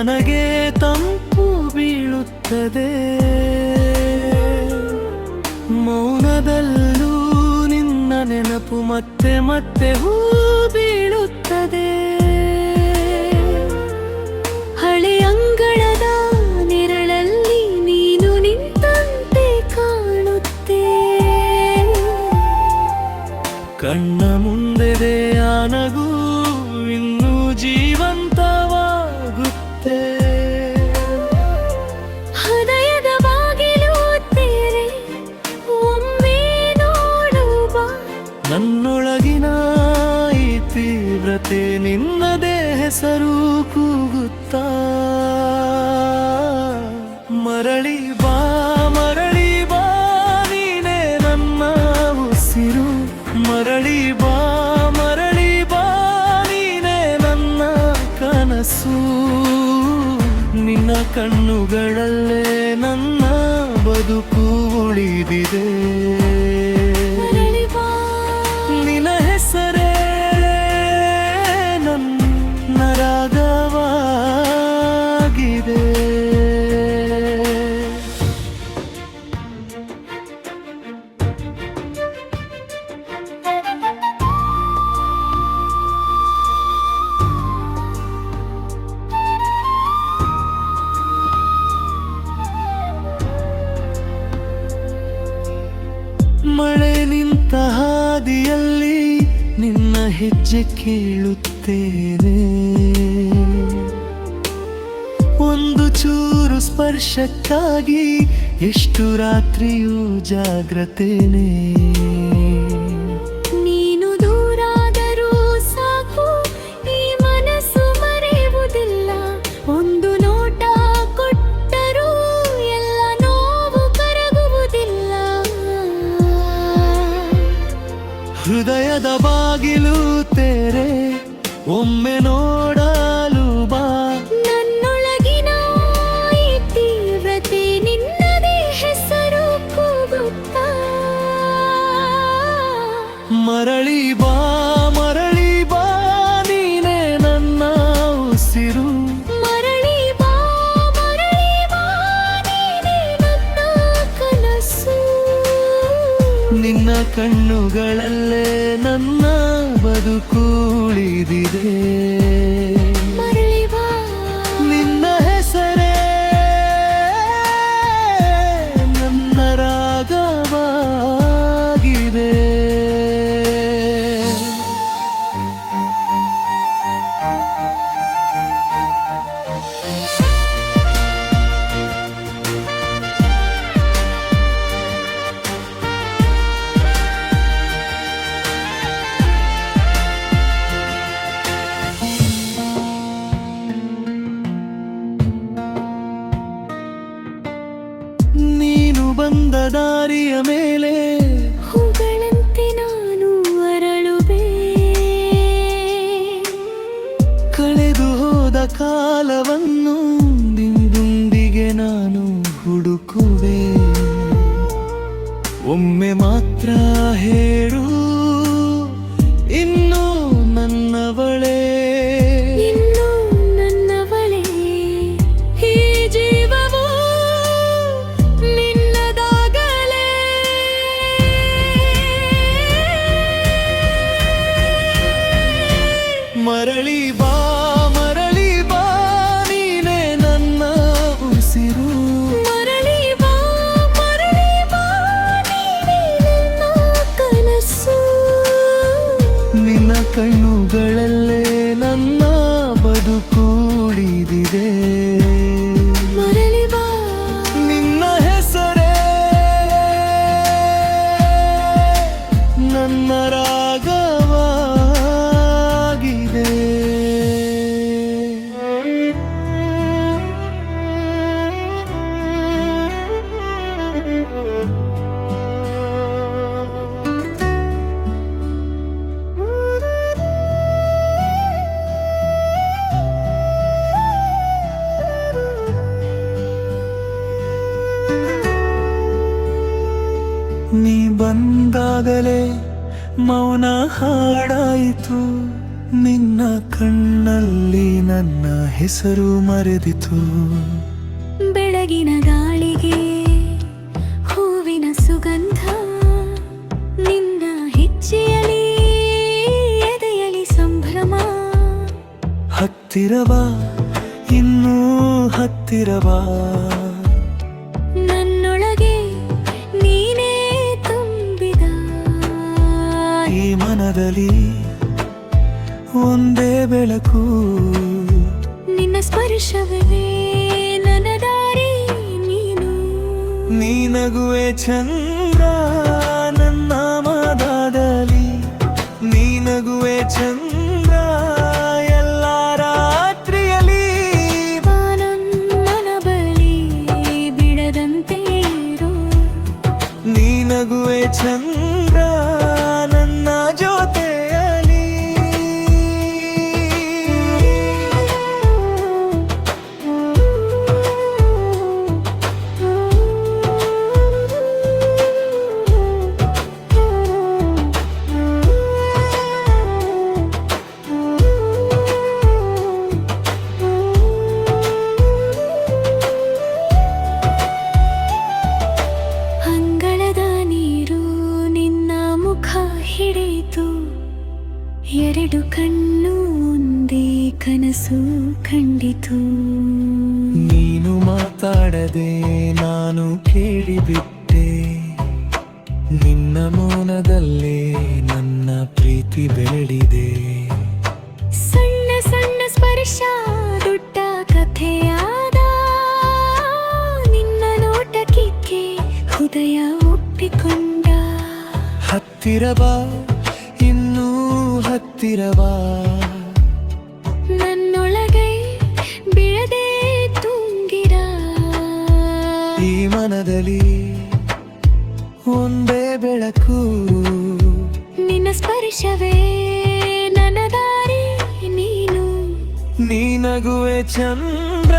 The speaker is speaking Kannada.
ನನಗೆ ತಂಪು ಬೀಳುತ್ತದೆ. ಮೌನದಲ್ಲೂ ನಿನ್ನ ನೆನಪು ಮತ್ತೆ ಮತ್ತೆ ಹೂ ಬೀಳುತ್ತದೆ. ಹಳೆ ಅಂಗಳದ ನೆರಳಲ್ಲಿ ನೀನು ನಿಂತಂತೆ ಕಾಣುತ್ತೆ. ಕಣ್ಣ ಮುಂದೆ ಆ ನಗು ಇನ್ನೂ ಜೀವಂತವಾಗುತ್ತೆ. ಹೃದಯದ ಬಾಗಿಲು ತೆರೆ ಒಮ್ಮೆ ನೋಡುವ. ನನ್ನೊಳಗಿನ ಈ ತೀವ್ರತೆ ನಿನ್ನದೇ ಹೆಸರು ಕೂಗುತ್ತಾ. ಮರಳಿ ಬಾ ಮರಳಿ ಬಾ ನೀನೇ ನನ್ನ ಉಸಿರು. ಮರಳಿ ಬಾ ಮರಳಿ ಬಾ ನೀನೇ ನನ್ನ ಕನಸು. ನಿನ್ನ ಕಣ್ಣುಗಳಲ್ಲೇ ನನ್ನ ಬದುಕು ಉಳಿದಿದೆ. ಮರಳಿ ಬಾ. ನಿನ್ನ ಹೆಸರೇ ನನ್ನ ರಾಗವಾಗಿದೆ. ಮಳೆ ನಿಂತ ಹಾದಿಯಲ್ಲಿ ನಿನ್ನ ಹೆಜ್ಜೆ ಕೇಳುತ್ತೇನೆ. ಒಂದು ಚೂರು ಸ್ಪರ್ಶಕ್ಕಾಗಿ ಎಷ್ಟು ರಾತ್ರಿಯೂ ಜಾಗ್ರತೆನೇ. ನೀನು ದೂರಾದರೂ ಸಾಕು, ಈ ಮನಸ್ಸು ಮರೆಯುವುದಿಲ್ಲ. ಒಂದು ನೋಟ ಕೊಟ್ಟರೂ ಎಲ್ಲ ನೋವು ಕರಗುವುದಿಲ್ಲ. ಹೃದಯದ ಬಾಗಿಲು ತೆರೆ ಒಮ್ಮೆ ನೋಡಲು ಬಾ. ನನ್ನೊಳಗಿನ ಈ ತೀವ್ರತೆ ನಿನ್ನದೇ ಹೆಸರು ಕೂಗುತ್ತಾ. ಮರಳಿ ಬಾ ಮರಳಿ ಬಾ ನೀನೇ ನನ್ನ ಉಸಿರು. ಮರಳಿ ಬಾ ಮರಳಿ ಬಾ ನೀನೇ ನನ್ನ ಕನಸು. ನಿನ್ನ ಕಣ್ಣುಗಳಲ್ಲೇ ನನ್ನ ಬದುಕು ಉಳಿದಿದೆ. ಮರಳಿ ಬಾ. ನಿನ್ನ ಹೆಸರೇ ನನ್ನ ರಾಗವಾಗಿದೆ. ನೀನು ಬಂದ ದಾರಿಯ ಮೇಲೆ ಹೂಗಳಂತೆ ನಾನು ಅರಳುವೆ. ಕಳೆದು ಹೋದ ಕಾಲವನ್ನು ದಿನದೊಂದಿಗೆ ನಾನು ಹುಡುಕುವೆ. ಒಮ್ಮೆ ಮಾತ್ರ ಹೇಳು ಇನ್ನು ನನ್ನವಳೇ. ಇನ್ನು ನನ್ನವಳೇ. ಈ ಜೀವವು ನಿನ್ನದಾಗಲೇ. ಮರಳಿ ಬಾ ಮರಳಿ ಬಾ ನೀನೇ ನನ್ನ ಉಸಿರು. ಮರಳಿ ಬಾ ಮರಳಿ ಬಾ ನೀನೇ ನನ್ನ ಕನಸು. ನಿನ್ನ ಕಣ್ಣುಗಳಲ್ಲೇ ನನ್ನ ಬದುಕು ಉಳಿದಿದೆ. ಮರಳಿ ಬಾ. ನಿನ್ನ ಹೆಸರೇ ನನ್ನ ರಾಗವಾಗಿದೆ. ನೀ ಬಂದಾಗಲೇ ಮೌನ ಹಾಡಾಯಿತು. ನಿನ್ನ ಕಣ್ಣಲ್ಲಿ ನನ್ನ ಹೆಸರು ಮರೆದಿತು. ಬೆಳಗಿನ ಗಾಳಿಗೆ ಹೂವಿನ ಸುಗಂಧ, ನಿನ್ನ ಹೆಜ್ಜೆಯಲಿ ಎದೆಯಲಿ ಸಂಭ್ರಮ. ಹತ್ತಿರವಾ ಇನ್ನೂ ಹತ್ತಿರವಾ, ನನ್ನೊಳಗೆ ನೀನೇ ತುಂಬಿದ. ಈ ಮನದಲ್ಲಿ ಒಂದೇ ಬೆಳಕು, ನಿನ್ನ ಸ್ಪರ್ಶವೇ ನನ್ನ ದಾರಿ ನೀನು. ನೀನಗುವೆ ಚಂದ್ರ ನನ್ನ ಮದದಲ್ಲಿ, ನೀನಗುವೆ ಚಂದ್ರ ಎಲ್ಲ ರಾತ್ರಿಯಲ್ಲಿ. ಬಾನಮ್ಮನ ಬಳಿ ಬಿಡದಂತೆ ಇರು. ನೀನಗುವೆ ಚಂದ್ರ ನನ್ನ ಜೊತೆಯಲ್ಲಿ. ಅಂಗಳದ ನೀರು ನಿನ್ನ ಮುಖ ಹಿಡಿಯಿತು, ಎರಡು ಕಣ್ಣು ಒಂದೇ ಕನಸು ಕಂಡಿತು. ನೀನು ಮಾತಾಡದೆ ನಾನು ಕೇಳಿಬಿಟ್ಟೆ, ನಿನ್ನ ಮೌನದಲ್ಲೇ ನನ್ನ ಪ್ರೀತಿ ಬೆಳೆದಿದೆ. ಸಣ್ಣ ಸಣ್ಣ ಸ್ಪರ್ಶ ದೊಡ್ಡ ಕಥೆಯಾದ, ನಿನ್ನ ನೋಟಕ್ಕೆ ಹೃದಯ ಒಪ್ಪಿಕೊಂಡ. ಹತ್ತಿರವಾ ಇನ್ನೂ ಹತ್ತಿರವಾ, ನನ್ನೊಳಗೆ ಬಿಡದೆ ತುಂಗಿರ. ಈ ಮನದಲ್ಲಿ ಒಂದೇ ಬೆಳಕು, ನಿನ್ನ ಸ್ಪರ್ಶವೇ ನನ್ನ ದಾರಿ ನೀನು. ನೀನಗುವೆ ಚಂದ್ರ